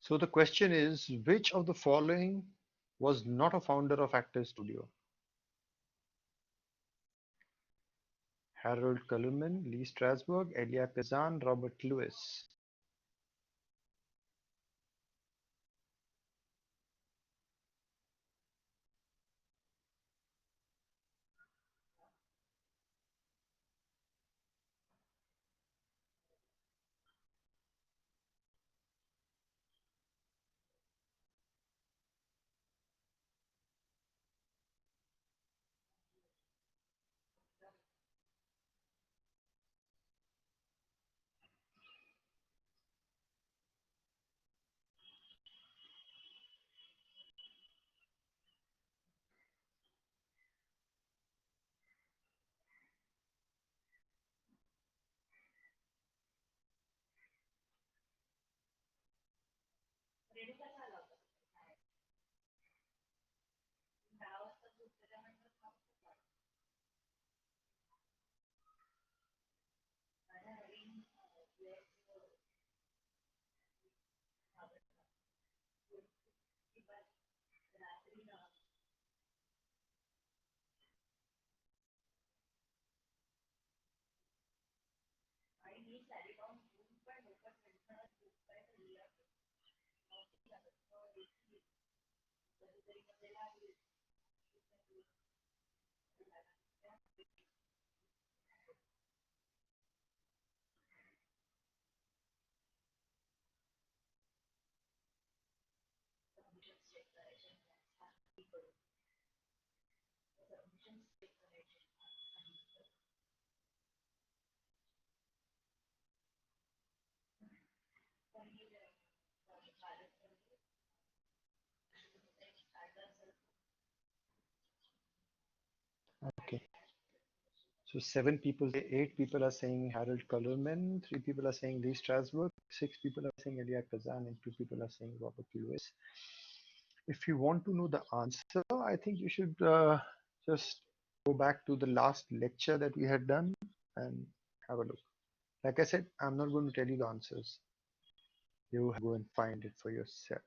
So the question is, which of the following was not a founder of Actors Studio? Harold Kullerman, Lee Strasberg, Elia Kazan, Robert Lewis. Okay. So seven people, eight people are saying Harold Kullerman, three people are saying Lee Strasberg, six people are saying Elia Kazan, and two people are saying Robert Lewis. If you want to know the answer, I think you should just go back to the last lecture that we had done and have a look. Like I said, I'm not going to tell you the answers. You have to go and find it for yourself.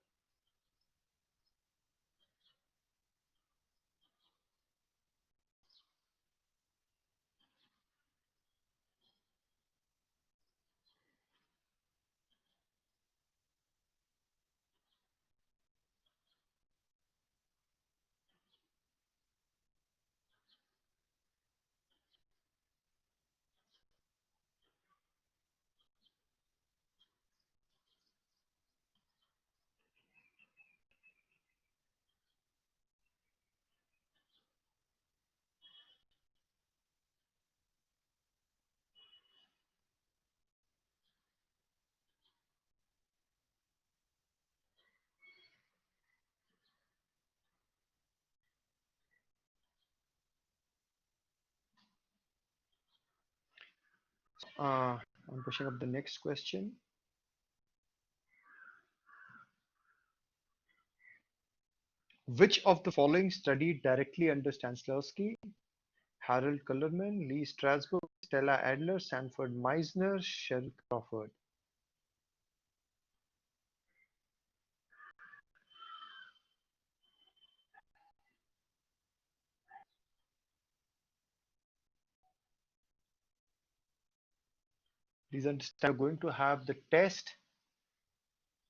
I'm pushing up the next question. Which of the following studied directly under Stanislavski? Harold Kullerman, Lee Strasberg, Stella Adler, Sanford Meisner, Shel Crawford. Please understand, you're going to have the test.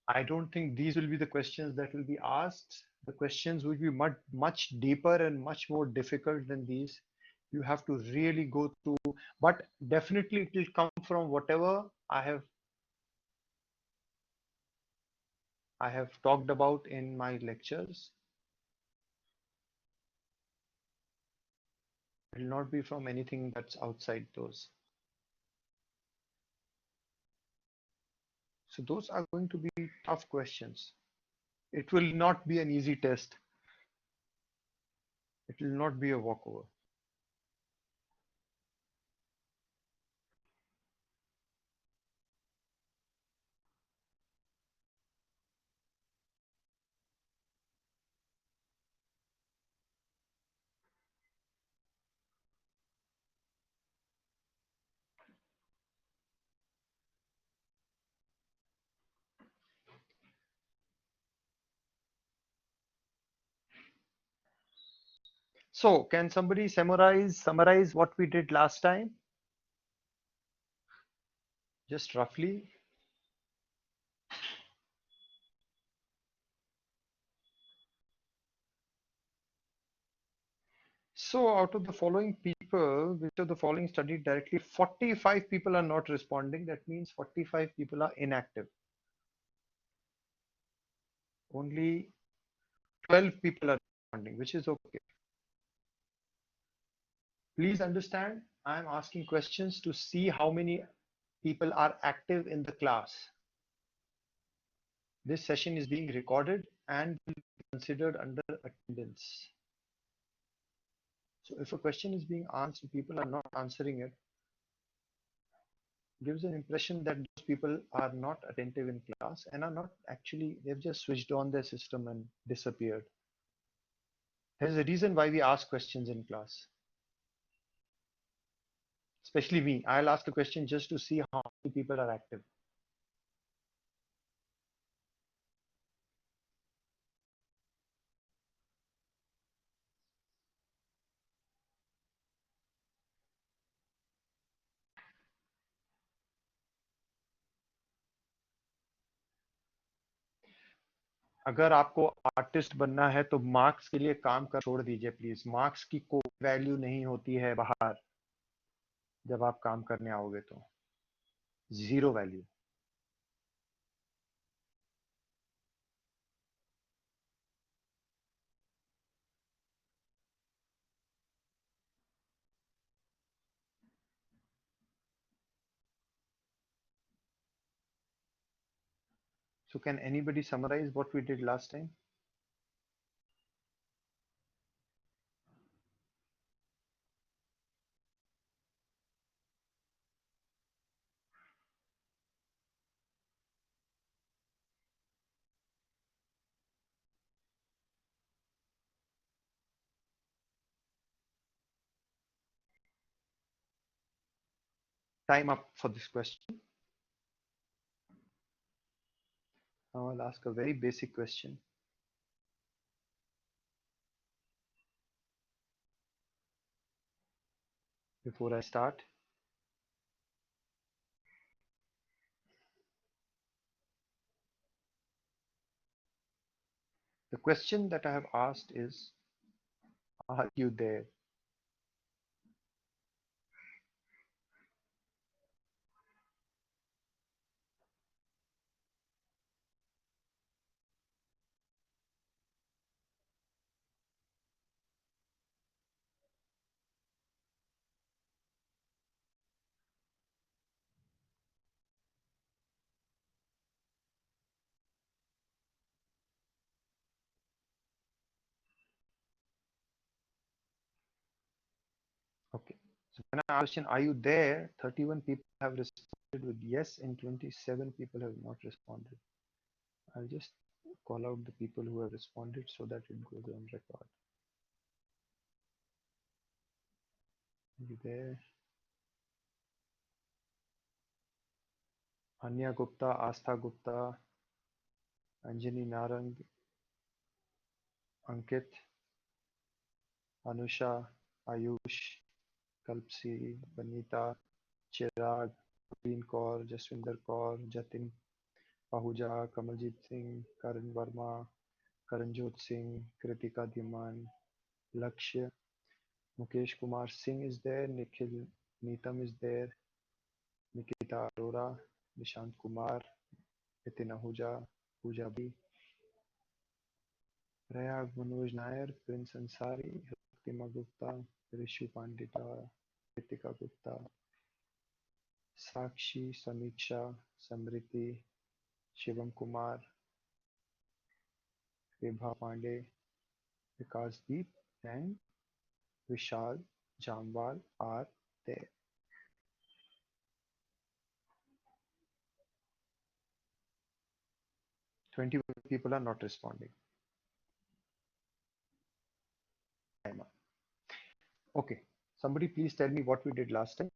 I don't think these will be the questions that will be asked. The questions will be much deeper and much more difficult than these. You have to really go through, but definitely it will come from whatever I have talked about in my lectures. It will not be from anything that's outside those. So those are going to be tough questions. It will not be an easy test. It will not be a walkover. So can somebody summarize what we did last time? Just roughly. So out of the following people, which of the following studied directly, 45 people are not responding. That means 45 people are inactive. Only 12 people are responding, which is okay. Please understand, I am asking questions to see how many people are active in the class. This session is being recorded and will be considered under attendance. So if a question is being answered, people are not answering it, gives an impression that those people are not attentive in class and are not actually, they've just switched on their system and disappeared. There's a reason why we ask questions in class. Especially me, I'll ask a question just to see how many people are active. अगर आपको artist बनना है तो marks के लिए काम कर छोड़ दीजिए प्लीज. मार्क्स की कोई वैल्यू नहीं होती है बाहर. जब आप काम करने आओगे तो zero value. So can anybody summarize what we did last time? Time up for this question. Now I'll ask a very basic question. Before I start, the question that I have asked is, are you there? Okay. So when I ask question, are you there? 31 people have responded with yes and 27 people have not responded. I'll just call out the people who have responded so that it goes on record. Are you there? Anya Gupta, Astha Gupta, Anjani Narang, Ankit, Anusha, Ayush, Kalpsi, Vanita, Chirag, Praveen Kaur, Jaswinder Kaur, Jatin Pahuja, Kamaljeet Singh, Karan Verma, Karanjot Singh, Kritika Dhiman, Lakshya, Mukesh Kumar Singh is there, Nikhil Neetam is there, Nikita Arora, Nishant Kumar, Nitin Ahuja, Pooja B, Prayag Manoj Nair, Prince Ansari, Tima Gupta, Rishu Pandita, Ritika Gupta, Sakshi, Samiksha, Samriti, Shivam Kumar, Vibha Pandey, Vikas Deep, and Vishal Jamwal are there. 21 people are not responding. Okay, somebody please tell me what we did last time.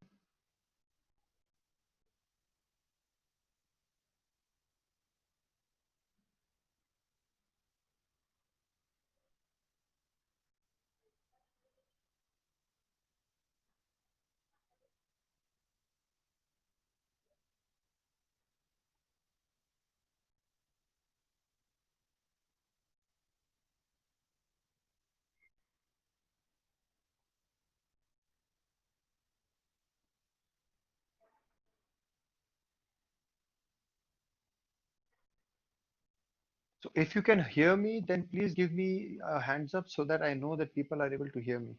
So if you can hear me, then please give me a hands up so that I know that people are able to hear me.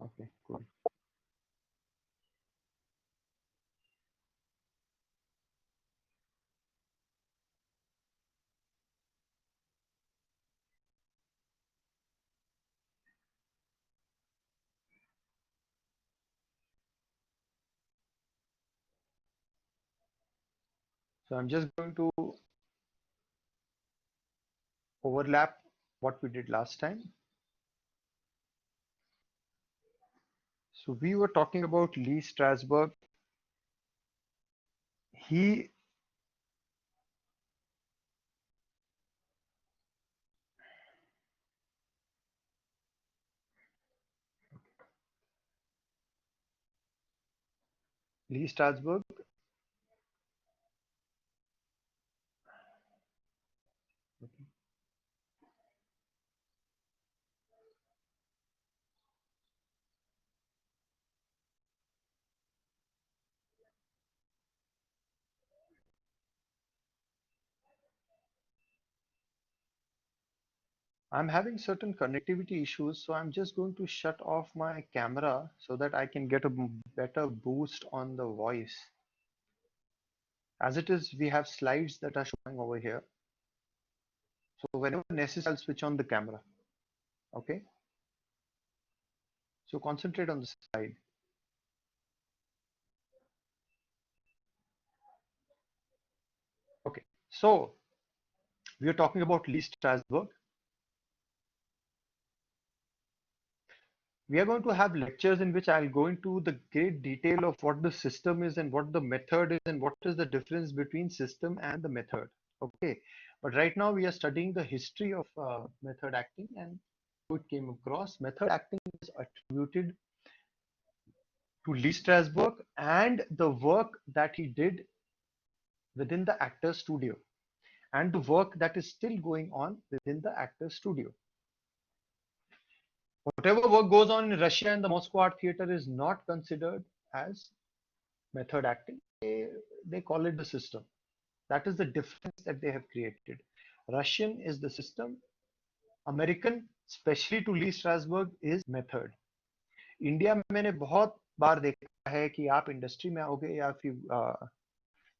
Okay, cool. So I'm just going to overlap what we did last time. So we were talking about Lee Strasberg. He Lee Strasberg. I'm having certain connectivity issues, so I'm just going to shut off my camera so that I can get a better boost on the voice. As it is, we have slides that are showing over here. So whenever necessary, I'll switch on the camera. Okay. So concentrate on the slide. Okay. So we are talking about Lee Strasberg. We are going to have lectures in which I'll go into the great detail of what the system is and what the method is and what is the difference between system and the method. Okay. But right now we are studying the history of method acting and how it came across. Method acting is attributed to Lee Strasberg and the work that he did within the actor's studio and the work that is still going on within the actor's studio. Whatever work goes on in Russia and the Moscow Art Theatre is not considered as method acting. They call it the system. That is the difference that they have created. Russian is the system. American, especially to Lee Strasberg, is method. India में मैंने बहुत बार देखा है कि आप industry में आओगे या फिर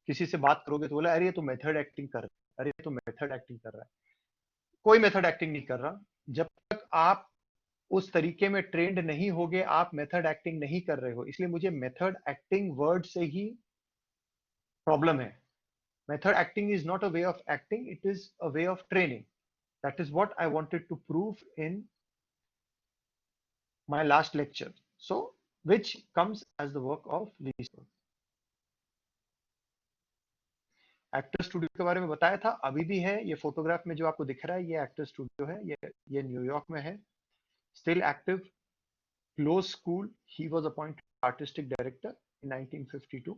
किसी से बात करोगे तो बोला अरे ये तो मेथड एक्टिंग कर रहा है, अरे ये तो मेथड एक्टिंग कर रहा है. कोई मेथड एक्टिंग नहीं कर रहा. जब तक आप उस तरीके में ट्रेंड नहीं होगे आप मेथड एक्टिंग नहीं कर रहे हो. इसलिए मुझे मेथड एक्टिंग वर्ड से ही प्रॉब्लम है. Method acting is not a way of acting, it is a way of training. That is what I wanted to prove in my last lecture. So, which comes as the work of Lee. Actor studio के बारे में बताया था, अभी भी है. ये photograph में जो आपको दिख रहा है ये एक्टर स्टूडियो है. ये न्यूयॉर्क में है. Still active. Close school. He was appointed artistic director in 1952.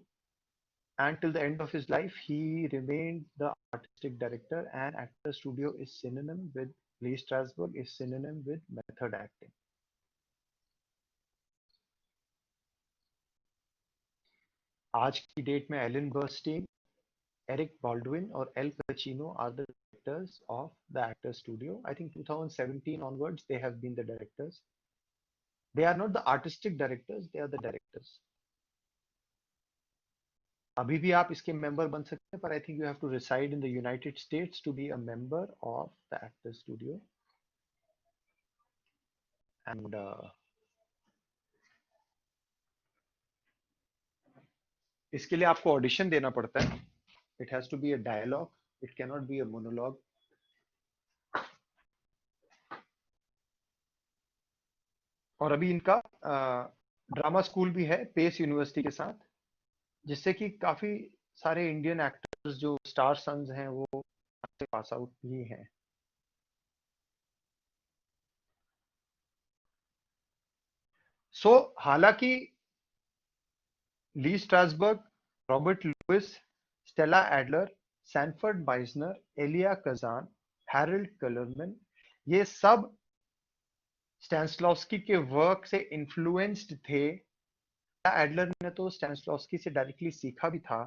And till the end of his life, he remained the artistic director, and actor studio is synonym with Lee Strasberg is synonym with method acting. आज की date में Elon बर्स्टीन, Eric Baldwin और L Pacino are the directors of the actor studio. I think 2017 onwards they have been the directors. They are not the artistic directors, they are the directors. अभी भी आप इसके member बन सकते हैं, पर I think you have to reside in the United States to be a member of the actor studio. And इसके लिए आपको ऑडिशन देना पड़ता है. It has to be a dialogue, it can not be a monologue. और अभी इनका drama school भी है पेस यूनिवर्सिटी के साथ, जिससे कि काफी सारे इंडियन एक्टर्स जो स्टार सन्स हैं वो पास आउट ही हैं. सो हालांकि Lee Strasberg, Robert Lewis, Stella Adler, Sanford Meisner, Elia Kazan, Harold Clurman, ये सब स्टैनिस्लॉवस्की के वर्क से इन्फ्लुएंस्ड थे. एडलर ने तो स्टैनिस्लॉवस्की से डायरेक्टली सीखा भी था.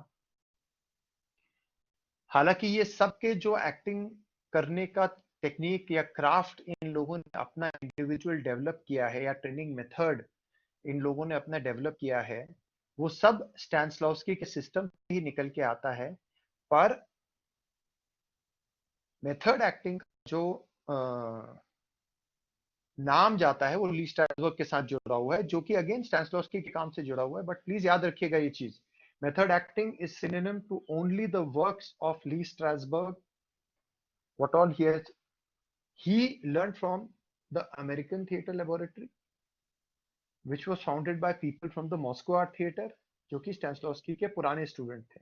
हालांकि ये सब के जो एक्टिंग करने का टेक्निक या क्राफ्ट इन लोगों ने अपना इंडिविजुअल डेवलप किया है, या ट्रेनिंग मेथड इन लोगों ने अपना डेवलप किया है, वो सब स्टैनिस्लॉवस्की के सिस्टम से ही निकल के आता है। पर मेथड एक्टिंग जो नाम जाता है वो ली स्ट्रैसबर्ग के साथ जुड़ा हुआ है, जो कि अगेन स्टैनिस्लॉवस्की के काम से जुड़ा हुआ है। बट प्लीज याद रखिएगा ये चीज, method acting is synonym to only the works of Lee Strasberg, what all he learned from the American Theatre Laboratory, which was founded by people from the Moscow Art Theatre, जो कि स्टैनिस्लॉवस्की के पुराने student थे।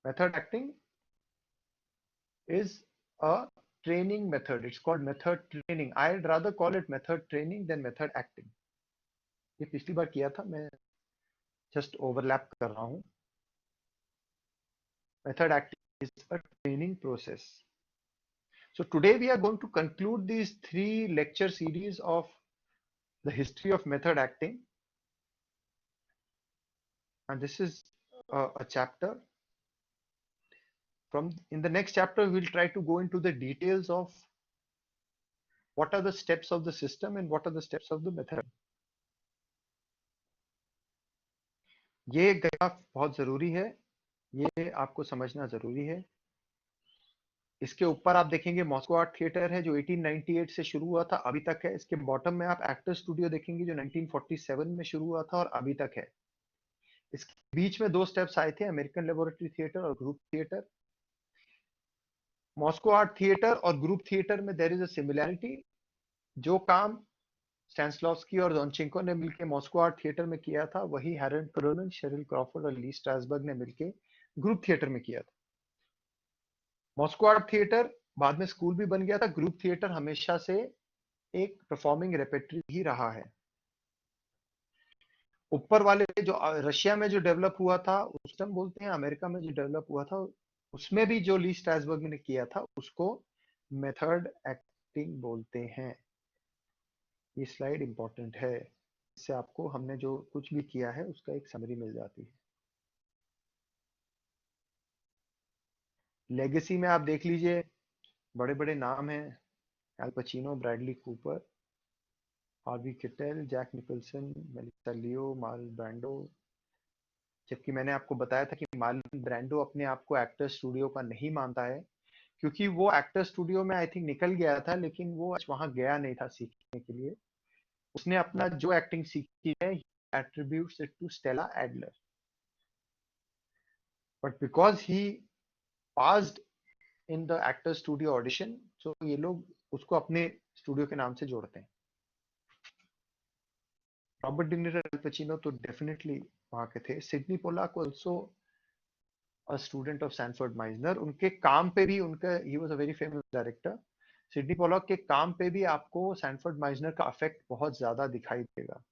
Method acting is a training method. It's called method training. I'd rather call it method training than method acting. ये पिछली बार किया था, मैं जस्ट ओवरलैप कर रहा हूँ। Method acting is a training process. So today we are going to conclude these 3 lecture series of the history of method acting, and this is a chapter. From in the next chapter we'll try to go into the details of what are the steps of the system and what are the steps of the method. ये graph बहुत जरूरी है, ये आपको समझना जरूरी है। इसके ऊपर आप देखेंगे मॉस्को आर्ट थिएटर है जो 1898 से शुरू हुआ था, अभी तक है। इसके बॉटम में आप एक्टर स्टूडियो देखेंगे जो 1947 में शुरू हुआ था और अभी तक है। इसके बीच में 2 स्टेप्स आए थे, अमेरिकन लेबोरेटरी थिएटर और group theatre. Moscow art theatre और ग्रुप थिएटर में देयर इज अ सिमिलैरिटी। जो काम स्टैनिस्लॉवस्की और ज़ोनचेंको ने मिलकर मॉस्को आर्ट थिएटर में किया था, वही हैरोल्ड कलोनन, शेरिल क्रॉफोर्ड और ली स्ट्रैसबर्ग ने मिलकर ग्रुप थिएटर में किया था। मॉस्को आर्ट थिएटर बाद में स्कूल भी बन गया था, ग्रुप थिएटर हमेशा से एक परफॉर्मिंग रेपेट्री ही रहा है। ऊपर वाले जो रशिया में जो डेवलप हुआ था उस टाइम बोलते हैं, अमेरिका में जो डेवलप हुआ था उसमें भी जो ली स्ट्रैसबर्ग ने किया था उसको मेथड एक्टिंग बोलते हैं। ये स्लाइड इंपॉर्टेंट है, इससे आपको हमने जो कुछ भी किया है उसका एक समरी मिल जाती है। लेगेसी में आप देख लीजिए, बड़े बड़े नाम हैं, Al Pacino, Bradley Cooper, Harvey Keitel, Jack Nicholson, Melissa Leo, Marlon Brando. जबकि मैंने आपको बताया था कि मार्लन ब्रांडो अपने आप को एक्टर स्टूडियो का नहीं मानता है, क्योंकि वो एक्टर स्टूडियो में आई थिंक निकल गया था, लेकिन वो वहां गया नहीं था सीखने के लिए। उसने अपना जो एक्टिंग सीखी है attributes it to Stella Adler, but because he passed in the actor studio audition, so ये लोग उसको अपने स्टूडियो के नाम से जोड़ते हैं। रॉबर्ट डिनीरो, एल पचिनो तो डेफिनेटली वहां के थे। Sydney Pollack also a student of Sanford Meisner. उनके काम पे भी उनका, ही was a very famous director. Sydney Pollack के काम पे भी आपको सैनफोर्ड माइजनर का इफेक्ट बहुत ज्यादा दिखाई देगा।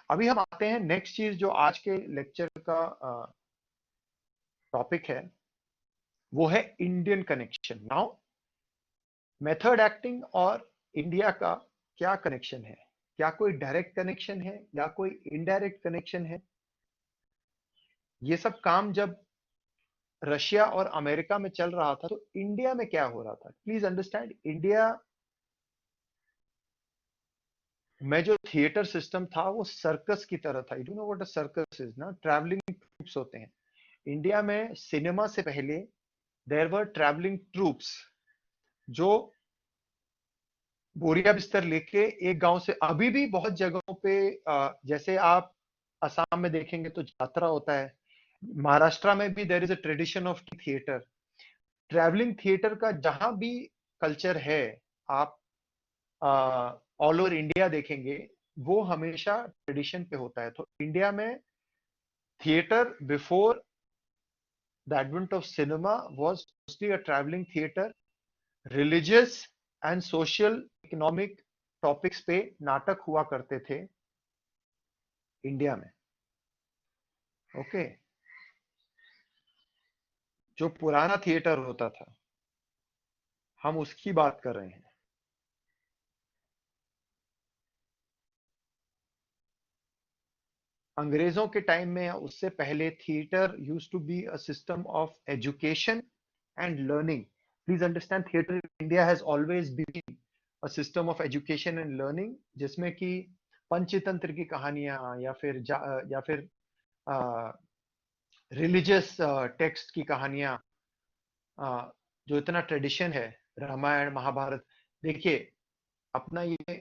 अभी हम आते हैं नेक्स्ट चीज जो आज के लेक्चर का टॉपिक है, वो है Indian connection. Now method acting और इंडिया का क्या कनेक्शन है? क्या कोई डायरेक्ट कनेक्शन है या कोई इनडायरेक्ट कनेक्शन है? ये सब काम जब रशिया और अमेरिका में चल रहा था तो इंडिया में क्या हो रहा था? प्लीज अंडरस्टैंड, इंडिया में जो थिएटर सिस्टम था वो सर्कस की तरह था। You do know what a circus is ना? ट्रैवलिंग ट्रूप्स होते हैं। इंडिया में सिनेमा से पहले देयर वर ट्रैवलिंग ट्रूप्स जो बोरिया बिस्तर लेके एक गांव से, अभी भी बहुत जगहों पे जैसे आप असम में देखेंगे तो यात्रा होता है, महाराष्ट्र में भी there is a tradition of theatre. Travelling theatre का जहां भी कल्चर है, आप ऑल ओवर इंडिया देखेंगे, वो हमेशा ट्रेडिशन पे होता है। तो इंडिया में theatre before the advent of cinema was mostly a travelling theatre. Religious and social economic topics पे नाटक हुआ करते थे इंडिया में। ओके, जो पुराना थिएटर होता था हम उसकी बात कर रहे हैं। अंग्रेजों के टाइम में या उससे पहले theatre used to be a system of education and learning. Please understand, theatre in India has always been a system of education and learning, जिसमें कि पंचतंत्र की कहानियां या फिर रिलीजियस टेक्स्ट की कहानियां, जो इतना ट्रेडिशन है, रामायण महाभारत. देखिए, अपना ये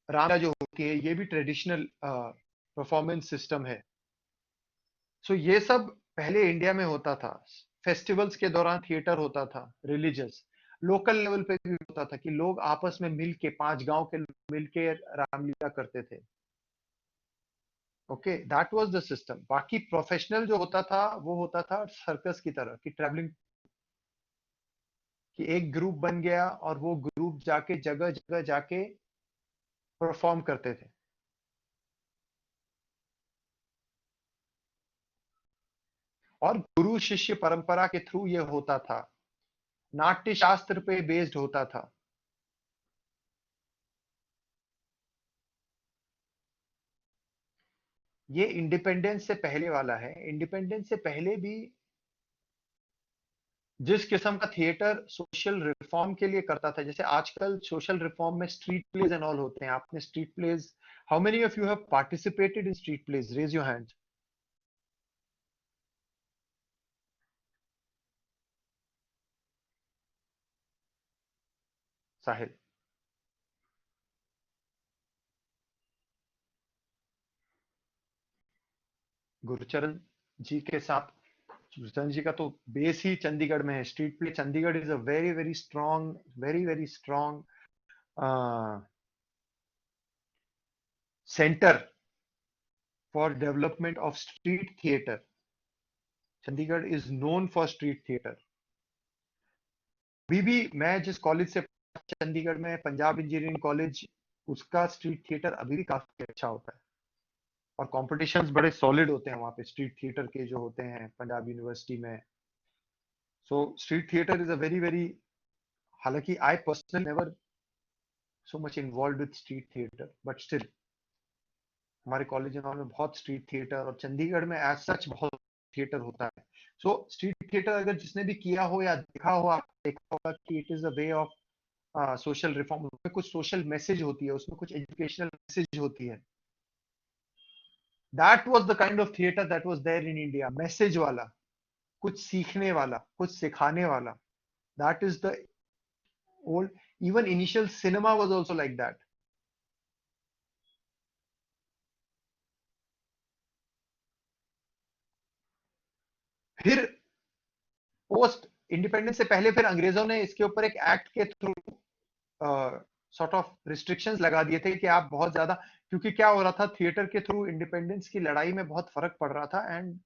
राम जो होती है ये भी ट्रेडिशनल परफॉर्मेंस सिस्टम है. सो ये सब पहले इंडिया में होता था. फेस्टिवल्स के दौरान थिएटर होता था, रिलीजियस. लोकल लेवल पे भी होता था कि लोग आपस में मिल के, 5 गांव के लोग मिल के रामलीला करते थे. Okay, that was the system. बाकी प्रोफेशनल जो होता था वो होता था सर्कस की तरह कि ट्रैवलिंग, कि एक ग्रुप बन गया और वो ग्रुप जाके जगह जगह जाके परफॉर्म करते थे. और गुरु शिष्य परंपरा के थ्रू ये होता था. नाट्य शास्त्र पे बेस्ड होता था. ये इंडिपेंडेंस से पहले वाला है. इंडिपेंडेंस से पहले भी जिस किस्म का थिएटर सोशल रिफॉर्म के लिए करता था, जैसे आजकल सोशल रिफॉर्म में स्ट्रीट प्लेज एंड ऑल होते हैं. आपने street plays, how many of you have participated in street plays? Raise your hand. Sahil. Gurcharan ji के साथ, गुरुचरण जी का तो बेस ही चंडीगढ़ में है. Street play Chandigarh is a very very strong, very very strong centre for development of street theatre. Chandigarh is known for street theatre. अभी भी मैं जिस कॉलेज से, चंडीगढ़ में पंजाब इंजीनियरिंग कॉलेज, उसका स्ट्रीट थिएटर अभी भी काफी अच्छा होता है. और कॉम्पिटिशन्स बड़े सॉलिड होते हैं वहाँ पे स्ट्रीट थिएटर के जो होते हैं पंजाब यूनिवर्सिटी में. So street theatre is a very very, हालांकि I personally never so much involve with street theatre, but still हमारे कॉलेज में बहुत स्ट्रीट थिएटर, और चंडीगढ़ में एज सच बहुत थिएटर होता है. सो स्ट्रीट थिएटर अगर जिसने भी किया हो या देखा हो, आप देखा होगा कि it is a way of social reform. उसमें कुछ सोशल मैसेज होती है, उसमें कुछ एजुकेशनल मैसेज होती है. That was the kind of theatre that was there in India. Message वाला, कुछ सीखने वाला, कुछ सिखाने वाला. That is the old. Even initial cinema was also like that. फिर पोस्ट इंडिपेंडेंस से पहले फिर अंग्रेजों ने इसके ऊपर एक एक्ट के थ्रू सॉर्ट ऑफ रिस्ट्रिक्शंस लगा दिए थे कि आप बहुत ज्यादा, क्योंकि क्या हो रहा था, थिएटर के थ्रू इंडिपेंडेंस की लड़ाई में बहुत फर्क पड़ रहा था. And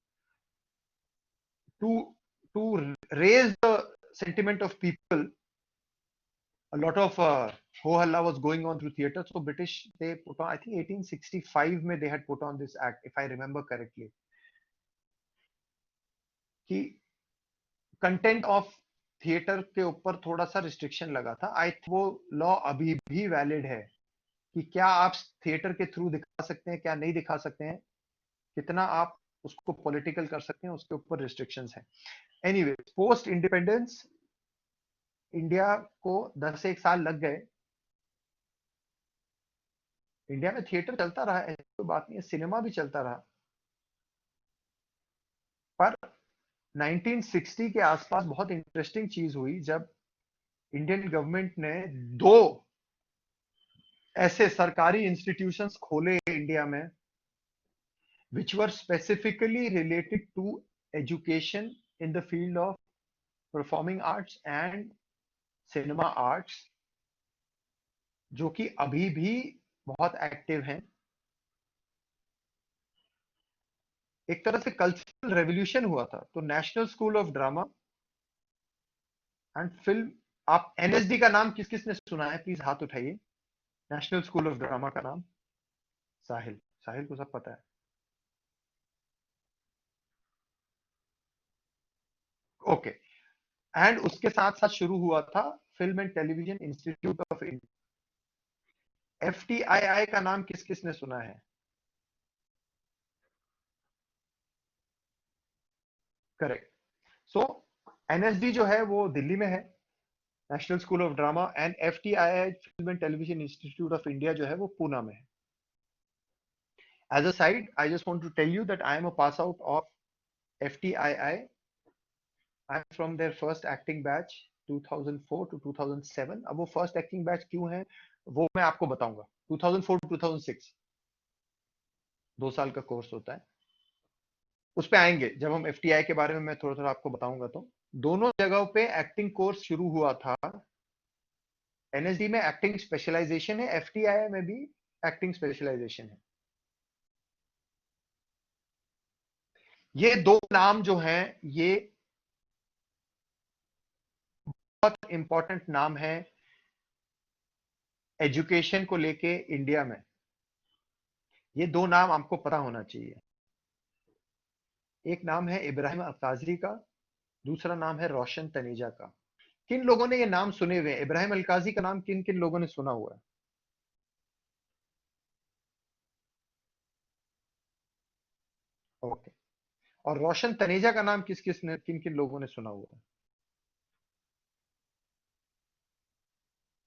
to to raise the sentiment of people, a lot of ho halla was going on through theater. So British, they put on, I think 1865 में they had put on this act, if I remember correctly, कि content of theatre के ऊपर थोड़ा सा restriction लगा था. आई वो law अभी भी वैलिड है कि क्या आप थिएटर के थ्रू दिखा सकते हैं, क्या नहीं दिखा सकते हैं, कितना आप उसको पॉलिटिकल कर सकते हैं, उसके ऊपर रिस्ट्रिक्शंस हैं. एनीवे, पोस्ट इंडिपेंडेंस इंडिया को 10 से 1 साल लग गए. इंडिया में थिएटर चलता रहा, ऐसी कोई बात नहीं है, सिनेमा भी चलता रहा. पर 1960 के आसपास बहुत इंटरेस्टिंग चीज हुई जब इंडियन गवर्नमेंट ने 2 ऐसे सरकारी इंस्टीट्यूशंस खोले इंडिया में, which were specifically related to education in the field of performing arts and cinema arts, जो कि अभी भी बहुत एक्टिव हैं. एक तरह से कल्चरल रेवोल्यूशन हुआ था. तो national school of drama and film, आप एनएसडी का नाम किस किस ने सुना है, प्लीज हाथ उठाइए. नेशनल स्कूल ऑफ ड्रामा का नाम. साहिल. साहिल को सब पता है. ओके. एंड उसके साथ साथ शुरू हुआ था film and television institute of India. FTII का नाम किस किस ने सुना है? करेक्ट। सो एनएसडी जो है वो दिल्ली में है, national school of drama, and FTII film and television institute of India जो है वो पूना में है। As a side I just want to tell you that I am a pass out of FTII. I am from there first acting batch 2004 to 2007। अब वो first acting batch क्यों है वो मैं आपको बताऊंगा। 2004 टू 2006 2 साल का कोर्स होता है, उस पे आएंगे जब हम एफटीआई के बारे में मैं थोड़ा थोड़ा आपको बताऊंगा। तो दोनों जगहों पे एक्टिंग कोर्स शुरू हुआ था। एनएसडी में एक्टिंग स्पेशलाइजेशन है, एफटीआई में भी एक्टिंग स्पेशलाइजेशन है। ये दो नाम जो हैं ये बहुत इंपॉर्टेंट नाम है एजुकेशन को लेके इंडिया में। ये दो नाम आपको पता होना चाहिए। एक नाम है इब्राहिम अलकाजी का, दूसरा नाम है रोशन तनेजा का। किन लोगों ने ये नाम सुने हुए हैं? इब्राहिम अलकाजी का नाम किन किन लोगों ने सुना हुआ है? ओके। और रोशन तनेजा का नाम किस किस ने किन किन लोगों ने सुना हुआ है?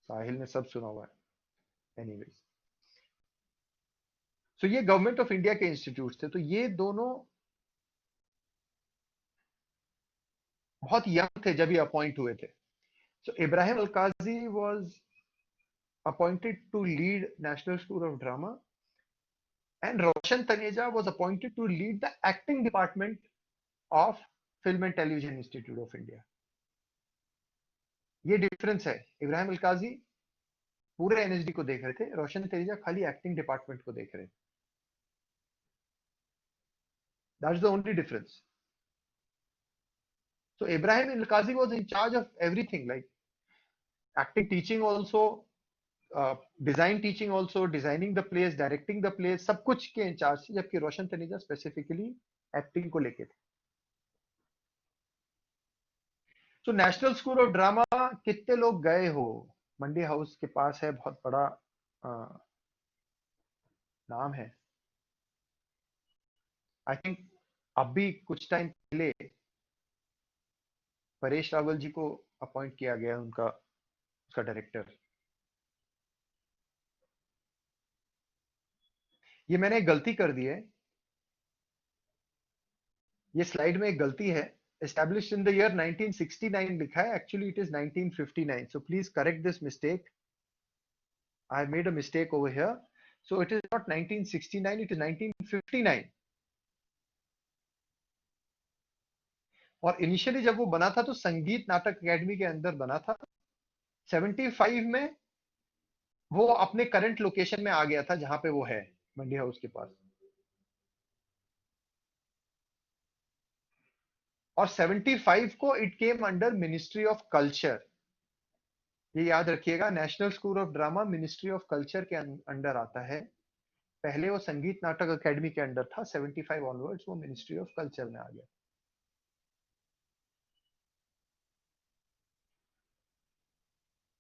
साहिल ने सब सुना हुआ है। एनीवेज, सो ये गवर्नमेंट ऑफ इंडिया के इंस्टीट्यूट थे। तो ये दोनों बहुत यंग थे जब ये अपॉइंट हुए थे। So Ibrahim Alkazi was appointed to lead national school of drama and Roshan Taneja was appointed to lead the acting department of film and television institute of India. ये डिफरेंस है। इब्राहिम अलकाजी पूरे एनएसडी को देख रहे थे, रोशन तनेजा खाली एक्टिंग डिपार्टमेंट को देख रहे थे। That's the only difference. So Ibrahim Al-Qazi was in charge of everything, like acting, teaching also, design teaching also, designing the plays, directing the plays, सब कुछ के इंचार्ज थे, जबकि रोशन तनेजा स्पेसिफिकली एक्टिंग को लेके थे। तो नेशनल स्कूल ऑफ ड्रामा कितने लोग गए हो? मंडी हाउस के पास है, बहुत बड़ा नाम है। आई थिंक अभी कुछ टाइम पहले परेश रावल जी को अपॉइंट किया गया उनका उसका डायरेक्टर। ये मैंने एक गलती कर दी है, ये स्लाइड में एक गलती है। established in the year 1969 लिखा है, actually it is 1959, so please correct this mistake. I made a mistake over here, so it is not 1969, it is 1959। और इनिशियली जब वो बना था तो संगीत नाटक अकेडमी के अंदर बना था। 75 में वो अपने करंट लोकेशन में आ गया था जहां पे वो है, मंडी हाउस के पास। और 75 को it came under ministry of culture. ये याद रखिएगा, national school of drama ministry of culture के अंडर आता है। पहले वो संगीत नाटक अकेडमी के अंडर था, 75 ऑनवर्ड्स वो मिनिस्ट्री ऑफ कल्चर में आ गया।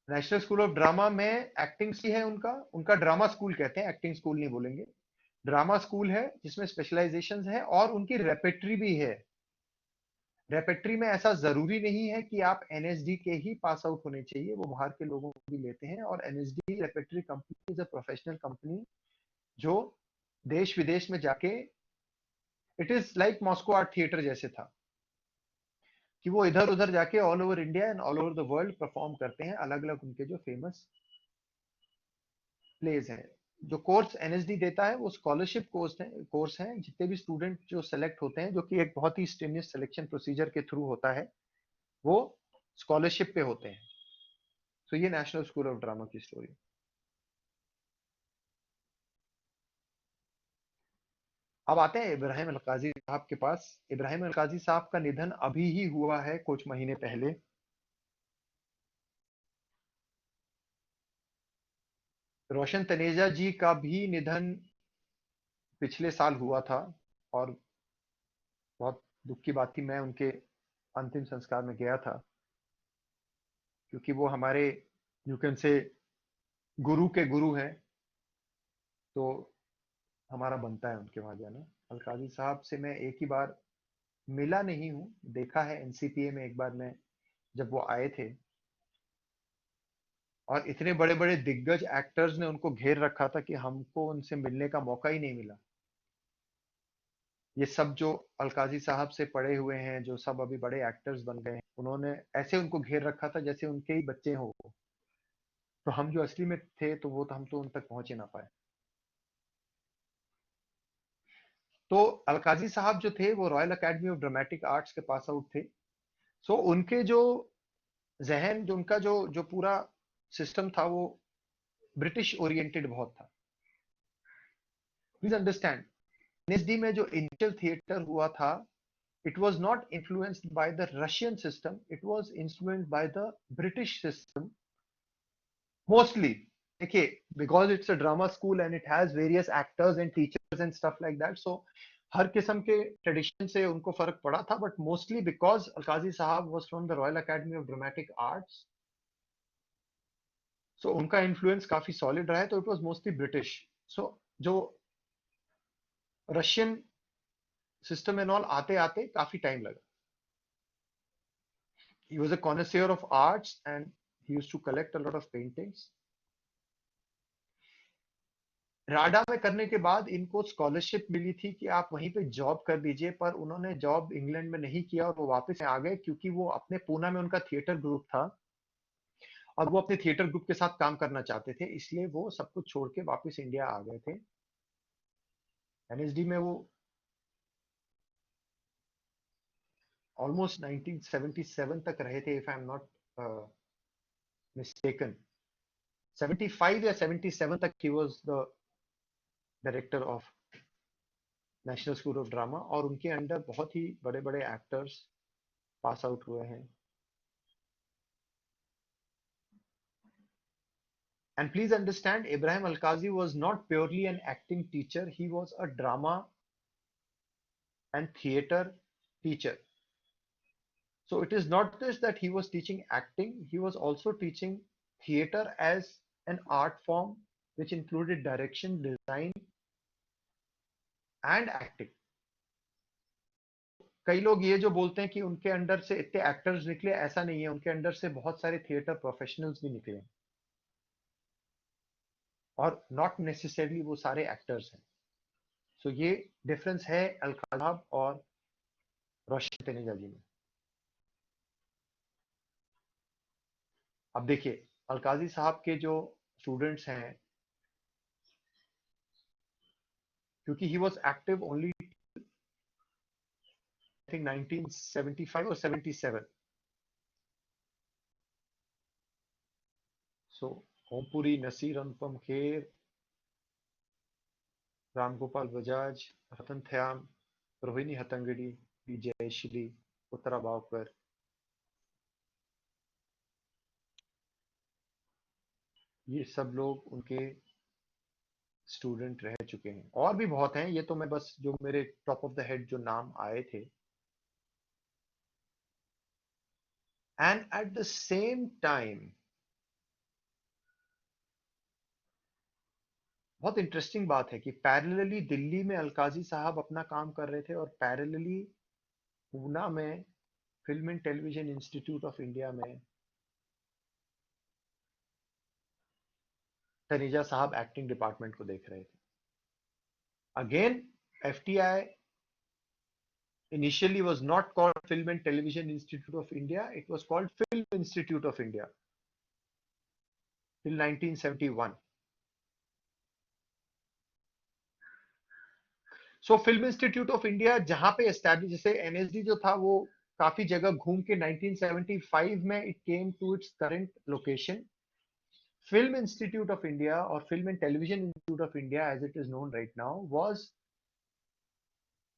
नेशनल स्कूल ऑफ ड्रामा में एक्टिंग सी है, उनका उनका ड्रामा स्कूल कहते हैं, एक्टिंग स्कूल नहीं बोलेंगे। ड्रामा स्कूल है जिसमें स्पेशलाइजेशन है और उनकी रेपेट्री भी है। रेपेट्री में ऐसा जरूरी नहीं है कि आप एनएसडी के ही पास आउट होने चाहिए, वो बाहर के लोगों को भी लेते हैं। और NSD repertory company is a professional company जो देश विदेश में जाके, it is like Moscow art theatre जैसे था कि वो इधर उधर जाके all over India and all over the world perform करते हैं अलग अलग उनके जो फेमस प्लेज हैं। जो कोर्स एनएसडी देता है वो स्कॉलरशिप कोर्स है। जितने भी स्टूडेंट जो सेलेक्ट होते हैं, जो कि एक बहुत ही स्टेनियस सिलेक्शन प्रोसीजर के थ्रू होता है, वो स्कॉलरशिप पे होते हैं। तो ये नेशनल स्कूल ऑफ ड्रामा की स्टोरी। अब आते हैं इब्राहिम अलकाजी साहब के पास। इब्राहिम अलकाजी साहब का निधन अभी ही हुआ है, कुछ महीने पहले। रोशन तनेजा जी का भी निधन पिछले साल हुआ था, और बहुत दुख की बात थी। मैं उनके अंतिम संस्कार में गया था, क्योंकि वो हमारे यू कैन से गुरु के गुरु हैं, तो हमारा बनता है उनके वहां जाना। अलकाजी साहब से मैं एक ही बार मिला नहीं हूँ, देखा है एनसीपीए में एक बार मैं जब वो आए थे, और इतने बड़े बड़े दिग्गज एक्टर्स ने उनको घेर रखा था कि हमको उनसे मिलने का मौका ही नहीं मिला। ये सब जो अलकाजी साहब से पढ़े हुए हैं, जो सब अभी बड़े एक्टर्स बन गए हैं, उन्होंने ऐसे उनको घेर रखा था जैसे उनके ही बच्चे हो। तो हम जो असली में थे, तो वो तो हम तो उन तक पहुंच ही ना पाए। तो अलकाजी साहब जो थे वो royal academy of dramatic arts के पास आउट थे। सो उनके जो जहन, जो उनका जो जो पूरा सिस्टम था, वो ब्रिटिश ओरिएंटेड बहुत था। प्लीज अंडरस्टैंड, एनएसडी में जो इनिशियल थिएटर हुआ था, it was not influenced by the Russian system, it was influenced by the British system mostly. Okay, because it's a drama school and it has various actors and teachers and stuff like that, so हर किस्म के tradition से उनको फर्क पड़ा था, but mostly because Alkazi साहब was from the royal academy of dramatic arts, so उनका influence काफी सॉलिड रहा है, तो it was mostly British. So जो रशियन सिस्टम एंड ऑल आते आते काफी टाइम लगा। He was a connoisseur of arts and he used to collect a lot of paintings. राडा में करने के बाद इनको स्कॉलरशिप मिली थी कि आप वहीं पे जॉब कर दीजिए, पर उन्होंने जॉब इंग्लैंड में नहीं किया और वो वापस आ गए, क्योंकि वो अपने पूना में उनका थिएटर ग्रुप था और वो अपने थिएटर ग्रुप के साथ काम करना चाहते थे, इसलिए वो सब कुछ छोड़ के वापस इंडिया आ गए थे। एनएसडी में वो ऑलमोस्ट 1977 तक रहे थे, if I am not mistaken. 75 या 77 तक he was the director of national school of drama, और उनके अंडर बहुत ही बड़े बड़े एक्टर्स पास आउट हुए हैं। And please understand, Ibrahim Alkazi was not purely an acting teacher, he was a drama and theater teacher. So it is not just that he was teaching acting, he was also teaching theater as an art form which included direction, design and acting. कई लोग ये जो बोलते हैं कि उनके under से इतने एक्टर्स निकले, ऐसा नहीं है, उनके अंडर से बहुत सारे थिएटर प्रोफेशनल्स भी निकले, और नॉट नेसेसरली वो सारे एक्टर्स हैं। सो ये डिफरेंस है अलकाजी साहब और रोशन तनेजा जी में। अब देखिए, अलकाजी साहब के जो स्टूडेंट्स हैं, क्योंकि he was active only I think 1975 और 77, सो ओमपुरी, नसीर, अनुपम खेर, रामगोपाल बजाज, रतन ख्याम, रोहिणी हतंगड़ी, बी जयश्री, उत्तरा बावकर, ये सब लोग उनके स्टूडेंट रह चुके हैं, और भी बहुत हैं, ये तो मैं बस जो मेरे टॉप ऑफ द हेड जो नाम आए थे। And at the same time बहुत इंटरेस्टिंग बात है कि पैरेलली दिल्ली में अलकाजी साहब अपना काम कर रहे थे, और पैरेलली पूना में film and television institute of India में तनेजा साहब एक्टिंग डिपार्टमेंट को देख रहे थे। Again, FTI initially was not called Film and Television Institute of India, it was called Film Institute of India till 1971. So film institute of India जहां पे establish, जैसे NSD जो था वो काफी जगह घूम के 1975 में it came to its current location. Film institute of India और film and television institute of India as it is known right now was,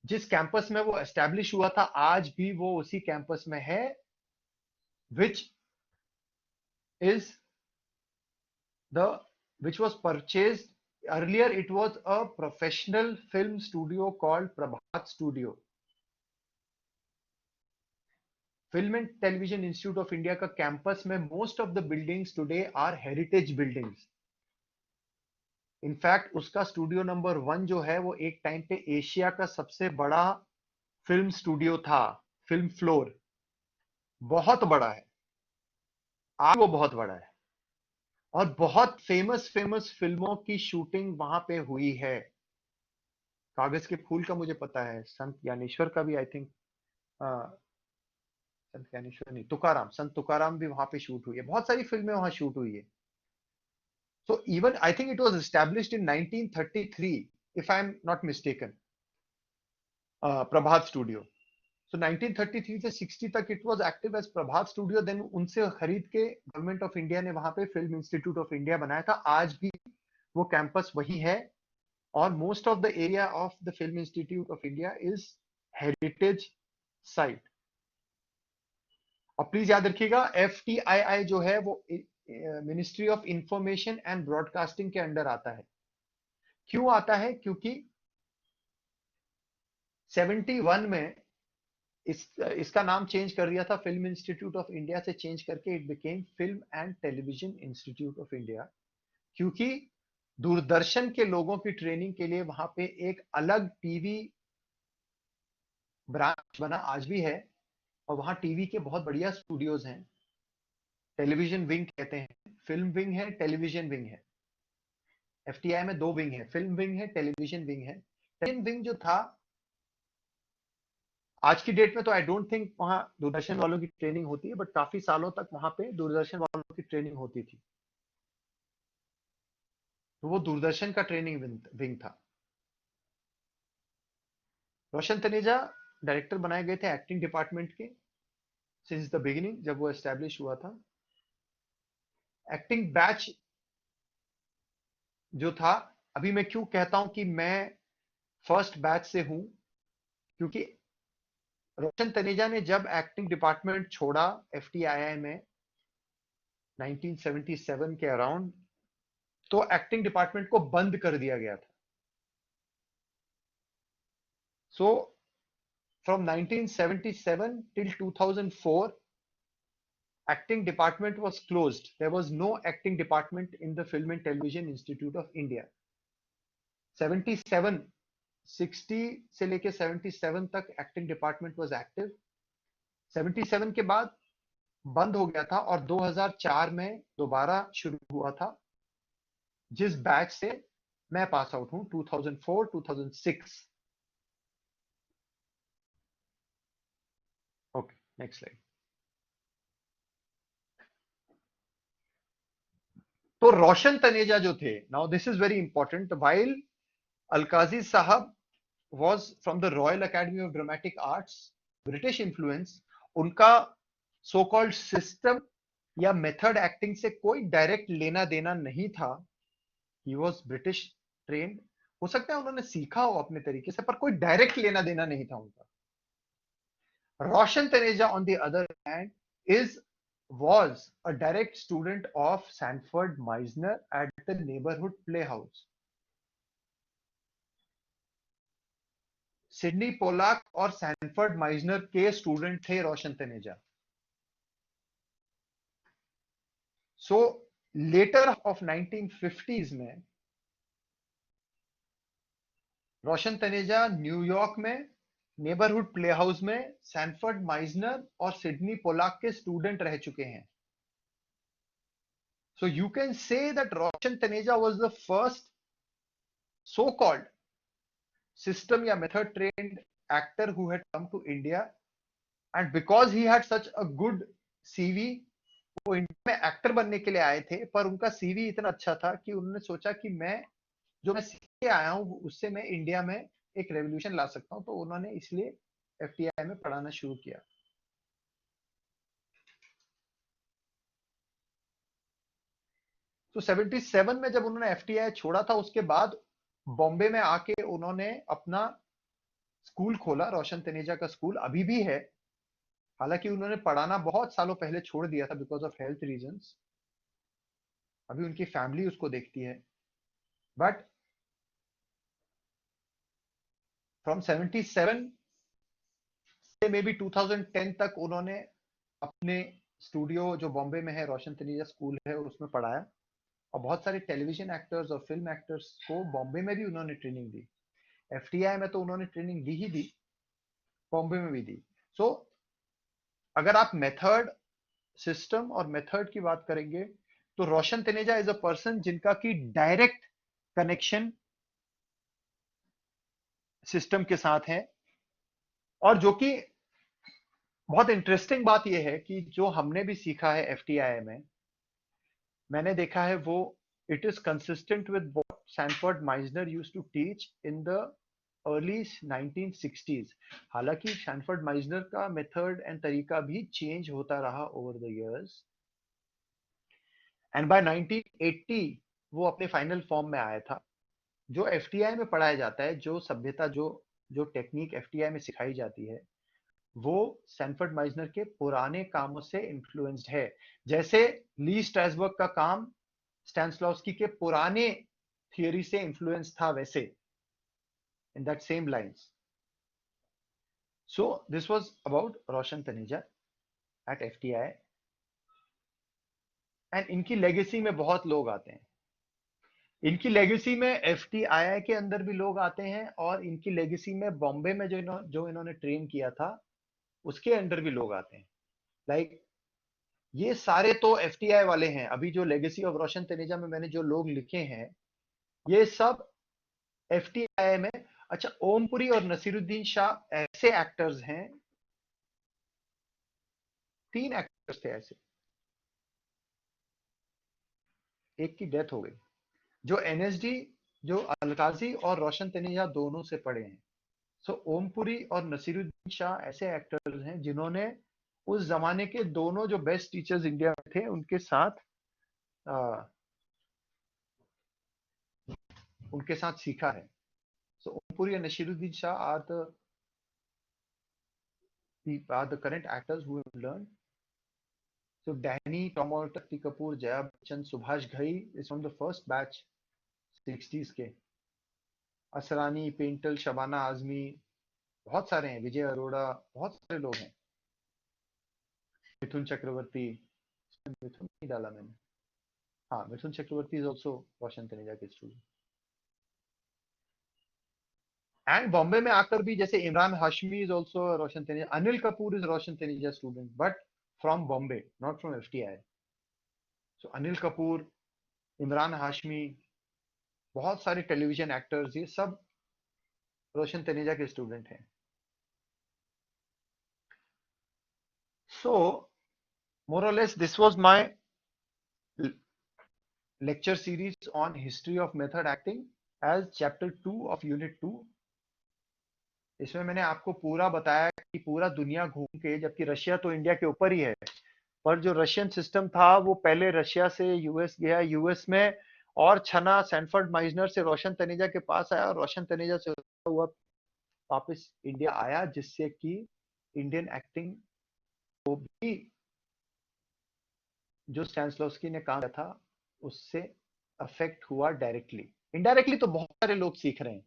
जिस कैंपस में वो एस्टैब्लिश हुआ था, आज भी वो उसी कैंपस में है, which is the which was purchased earlier. It was a professional film studio called Prabhat Studio. Film and Television Institute of India का कैंपस में most of the buildings today are heritage buildings. In fact उसका studio number 1 जो है वो एक time पे Asia का सबसे बड़ा फिल्म स्टूडियो था, फिल्म फ्लोर, बहुत बड़ा है, आज वो बहुत बड़ा है, और बहुत फेमस फेमस फिल्मों की शूटिंग वहां पे हुई है। कागज के फूल का मुझे पता है, संत ज्ञानेश्वर का भी आई थिंक, संत ज्ञानेश्वर नहीं, तुकाराम, संत तुकाराम भी वहां पे शूट हुई है, बहुत सारी फिल्में वहां शूट हुई है। So even I think it was established in 1933 if I am not mistaken, Prabhat studio. So 1933 से 60 तक it was active as Prabhat studio, then उनसे खरीद के गवर्नमेंट ऑफ इंडिया ने वहां पे फिल्म इंस्टीट्यूट ऑफ इंडिया बनाया था। आज भी वो कैंपस वही है, और most of the area of the film institute of India is heritage site. और प्लीज याद रखिएगा, FTII जो है वो ministry of information and broadcasting के अंडर आता है। क्यों आता है? क्योंकि 71 में इसका नाम चेंज कर दिया था, फिल्म इंस्टीट्यूट ऑफ इंडिया से चेंज करके it became film and television institute of India. क्योंकि दूरदर्शन के लोगों की ट्रेनिंग के लिए वहां पे एक अलग टीवी ब्रांच बना, आज भी है, और वहां टीवी के बहुत बढ़िया स्टूडियोज हैं। टेलीविजन विंग कहते हैं, फिल्म विंग है, टेलीविजन विंग है। FTI में दो विंग है, फिल्म विंग है, टेलीविजन विंग है। टेलीविजन विंग जो था, आज की डेट में तो आई डोंट थिंक वहां दूरदर्शन वालों की ट्रेनिंग होती है, बट काफी सालों तक वहां पे दूरदर्शन वालों की ट्रेनिंग होती थी। तो वो दूरदर्शन का ट्रेनिंग विंग था। रोशन तनेजा डायरेक्टर बनाए गए थे एक्टिंग डिपार्टमेंट के सिंस द बिगिनिंग, जब वो एस्टेब्लिश हुआ था। एक्टिंग बैच जो था, अभी मैं क्यों कहता हूं कि मैं फर्स्ट बैच से हूं, क्योंकि रोशन तनेजा ने जब एक्टिंग डिपार्टमेंट छोड़ा FTII में 1977 के अराउंड, तो एक्टिंग डिपार्टमेंट को बंद कर दिया गया था। So from 1977 till 2004 acting department was closed. There was no acting department in the Film and Television Institute of India. 77 60 से लेके 77 तक एक्टिंग डिपार्टमेंट वाज एक्टिव। 77 के बाद बंद हो गया था, और 2004 में दोबारा शुरू हुआ था, जिस बैच से मैं पास आउट हूं, 2004 2006। Okay, next slide. तो रोशन तनेजा जो थे, now this is very important, while Alkazi साहब was from the Royal Academy of Dramatic Arts, British influence, उनका so called system या मेथड एक्टिंग से कोई डायरेक्ट लेना देना नहीं था। ही वॉज ब्रिटिश ट्रेन्ड, हो सकता है उन्होंने सीखा हो अपने तरीके से, पर कोई डायरेक्ट लेना देना नहीं था उनका। Roshan Taneja on the other hand is was a direct student of Sanford Meisner at the neighborhood playhouse. Sydney Pollack और सैनफर्ड माइजनर के स्टूडेंट थे Roshan Taneja. So later of 1950s में रोशन तनेजा न्यूयॉर्क में नेबरहुड प्लेहाउस में सैनफर्ड माइजनर और सिडनी पोलाक के student रह चुके हैं। So you can say that Roshan Taneja was the first so called system या method trained actor who had come to India, and because he had such a good CV, वो India में actor बनने के लिए आए थे, पर उनका CV इतना अच्छा था कि उन्होंने सोचा कि मैं जो मैं सीख के आया हूँ उससे मैं इंडिया में एक रेवोल्यूशन ला सकता हूँ, तो उन्होंने इसलिए FTI में पढ़ाना शुरू किया। तो 77 में जब उन्होंने FTI छोड़ा था, उसके बाद बॉम्बे में आके उन्होंने अपना स्कूल खोला, रोशन तनेजा का स्कूल अभी भी है। हालांकि उन्होंने पढ़ाना बहुत सालों पहले छोड़ दिया था बिकॉज ऑफ हेल्थ रीजंस, अभी उनकी फैमिली उसको देखती है। बट फ्रॉम 77 से मे बी 2010 तक उन्होंने अपने स्टूडियो जो बॉम्बे में है, रोशन तनेजा स्कूल है, उसमें पढ़ाया, और बहुत सारे टेलीविजन एक्टर्स और फिल्म एक्टर्स को बॉम्बे में भी उन्होंने ट्रेनिंग दी। FTI में तो उन्होंने ट्रेनिंग दी ही दी, बॉम्बे में भी दी। सो अगर आप मेथड, सिस्टम और मेथड की बात करेंगे तो रोशन तनेजा इज अ पर्सन जिनका की डायरेक्ट कनेक्शन सिस्टम के साथ है, और जो कि बहुत इंटरेस्टिंग बात यह है कि जो हमने भी सीखा है एफटीआई में, मैंने देखा है वो it is consistent with what Sanford Meisner used to teach in the early 1960s। हालांकि सैनफोर्ड माइजनर का मेथड एंड तरीका भी चेंज होता रहा over the years, and by 1980 वो अपने फाइनल फॉर्म में आया था। जो एफटीआई में पढ़ाया जाता है, जो सभ्यता, जो जो टेक्निक एफटीआई में सिखाई जाती है, वो सैनफोर्ड माइजनर के पुराने कामों से इन्फ्लुएंस्ड है। जैसे ली स्ट्रैसबर्ग का काम स्टैनिस्लॉवस्की के पुराने थियरी से इन्फ्लुएंस था, वैसे in that same lines. So this was about Roshan Taneja at FTI, and इनकी लेगेसी में बहुत लोग आते हैं। इनकी लेगेसी में एफटीआई के अंदर भी लोग आते हैं, और इनकी लेगेसी में बॉम्बे में जो इन्होंने ट्रेन किया था उसके अंदर भी लोग आते हैं। लाइक ये सारे तो एफटीआई वाले हैं। अभी जो लेगेसी ऑफ रोशन तनेजा में मैंने जो लोग लिखे हैं, ये सब एफटीआई में। अच्छा, ओमपुरी और नसीरुद्दीन शाह ऐसे एक्टर्स हैं, 3 एक्टर्स थे ऐसे, एक की डेथ हो गई, जो एनएसडी, जो अलकाजी और रोशन तनेजा दोनों से पढ़े हैं। सो ओमपुरी और नसीरुद्दीन शाह ऐसे एक्टर्स हैं जिन्होंने उस जमाने के दोनों जो बेस्ट टीचर्स इंडिया में थे उनके साथ सीखा है। सो Om Puri and Nasiruddin Shah are the current actors who have learned. So Danny, Tom Alter, Shakti Kapoor, Jaya Bachchan, Subhash Ghai is from the first batch 60s के। असरानी, पेंटल, शबाना आजमी, बहुत सारे हैं, विजय अरोड़ा, बहुत सारे लोग हैं। मिथुन चक्रवर्ती, मिथुन नहीं डाला मैंने, हाँ मिथुन चक्रवर्ती इज ऑल्सो रोशन तनेजा के स्टूडेंट। एंड बॉम्बे में आकर भी जैसे Emraan Hashmi is also Roshan Taneja, Anil Kapoor is Roshan Taneja student, but from Bombay, not from FTI. So Anil Kapoor, Emraan Hashmi, बहुत सारे टेलीविजन एक्टर्स, ये सब रोशन तनेजा के स्टूडेंट हैं। सो मोर और less this was my lecture series on history of method acting as chapter 2 of unit 2। इसमें मैंने आपको पूरा बताया कि पूरा दुनिया घूम के, जबकि रशिया तो इंडिया के ऊपर ही है, पर जो रशियन सिस्टम था वो पहले रशिया से यूएस गया, यूएस में और छना सैनफोर्ड माइजनर से रोशन तनेजा के पास आया, और रोशन तनेजा से हुआ वापस इंडिया आया, जिससे कि इंडियन एक्टिंग को भी जो स्टैनिस्लॉवस्की ने काम किया था उससे अफेक्ट हुआ डायरेक्टली। इनडायरेक्टली तो बहुत सारे लोग सीख रहे हैं,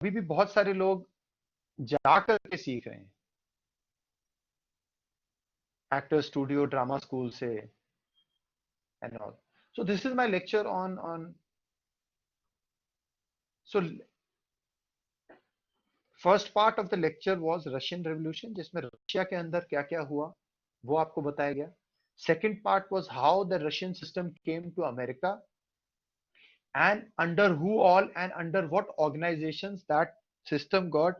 अभी भी बहुत सारे लोग जाकर के सीख रहे हैं, एक्टर स्टूडियो, ड्रामा स्कूल से and all. So this is my lecture on so first part of the lecture was Russian revolution, जिसमें रशिया के अंदर क्या क्या हुआ वो आपको बताया गया। Second part was how the Russian system came to America, and under who all and under what organizations that system got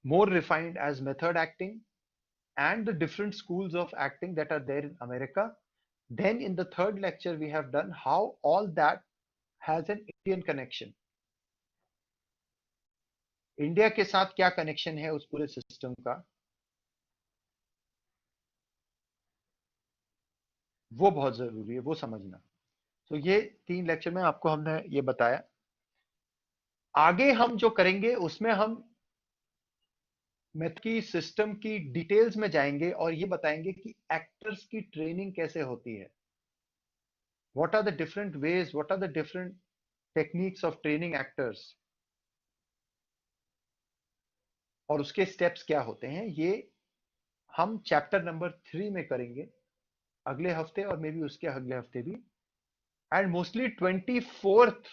more refined as method acting, and the different schools of acting that are there in America. Then in the third lecture we have done how all that has an Indian connection, India के साथ क्या connection है उस पूरे system का, वो बहुत जरूरी है वो समझना। तो ये 3 लेक्चर में आपको हमने ये बताया। आगे हम जो करेंगे उसमें हम मैथ की सिस्टम की डिटेल्स में जाएंगे और ये बताएंगे कि एक्टर्स की ट्रेनिंग कैसे होती है, what are the different ways, what are the different techniques of training actors, और उसके स्टेप्स क्या होते हैं। ये हम चैप्टर नंबर 3 में करेंगे अगले हफ्ते, और मे बी उसके अगले हफ्ते भी। एंड मोस्टली 24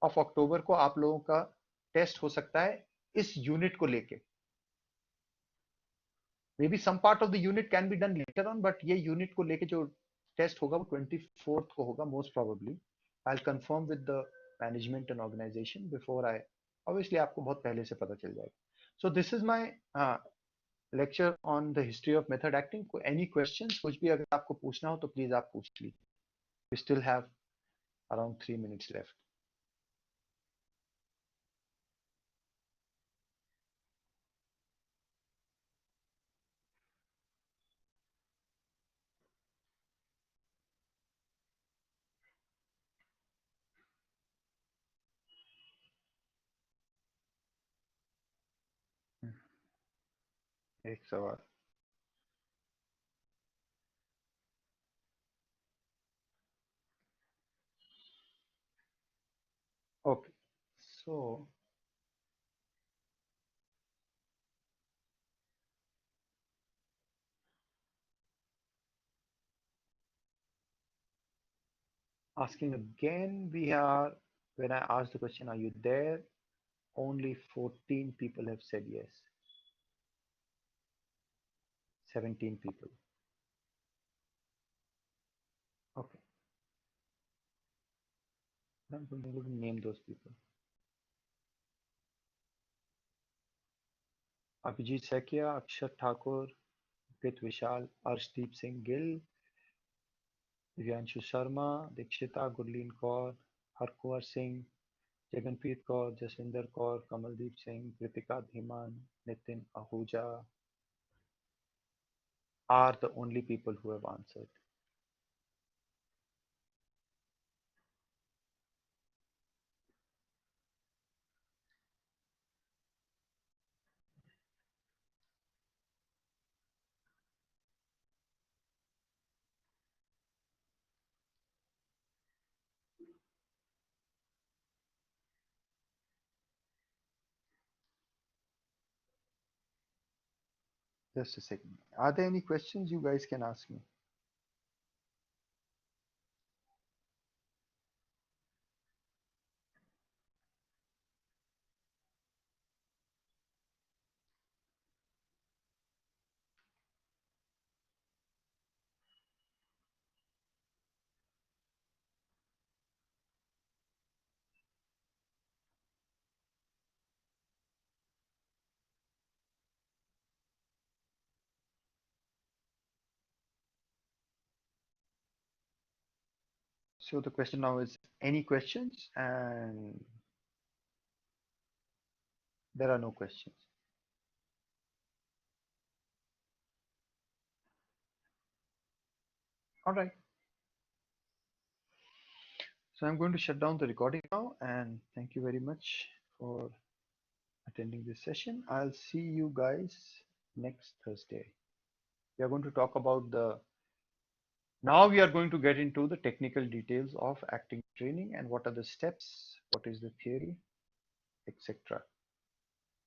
ऑफ अक्टूबर को आप लोगों का टेस्ट हो सकता है इस यूनिट को लेके. Maybe some part of the unit can be done later on, but ये यूनिट को लेके जो टेस्ट होगा वो 24th को होगा most probably. I will confirm with the management and organisation before I. Obviously आपको बहुत पहले से पता चल जाएगा. So this is my lecture on the history of method acting. Any questions, कुछ भी अगर आपको पूछना हो तो प्लीज आप पूछ लीजिए. We still have around 3 minutes left. एक सवाल. Okay. So asking again, we are, when I asked the question, are you there? Only 14 people have said yes. 17 people. Okay. I'm going to name those people. Abhijit Sekia, Akshat Thakur, Pit Vishal, Arshdeep Singh Gill, Divyanshu Sharma, Dikshita Gurleen Kaur, Harkuar Singh, Jaganpreet Kaur, Jaswinder Kaur, Kamaldeep Singh, Kritika Dhiman, Nitin Ahuja are the only people who have answered. Just a second. Are there any questions you guys can ask me? So the question now is any questions, and there are no questions. All right. So I'm going to shut down the recording now, and thank you very much for attending this session. I'll see you guys next Thursday. We are going to talk about now we are going to get into the technical details of acting training and what are the steps, what is the theory, etc.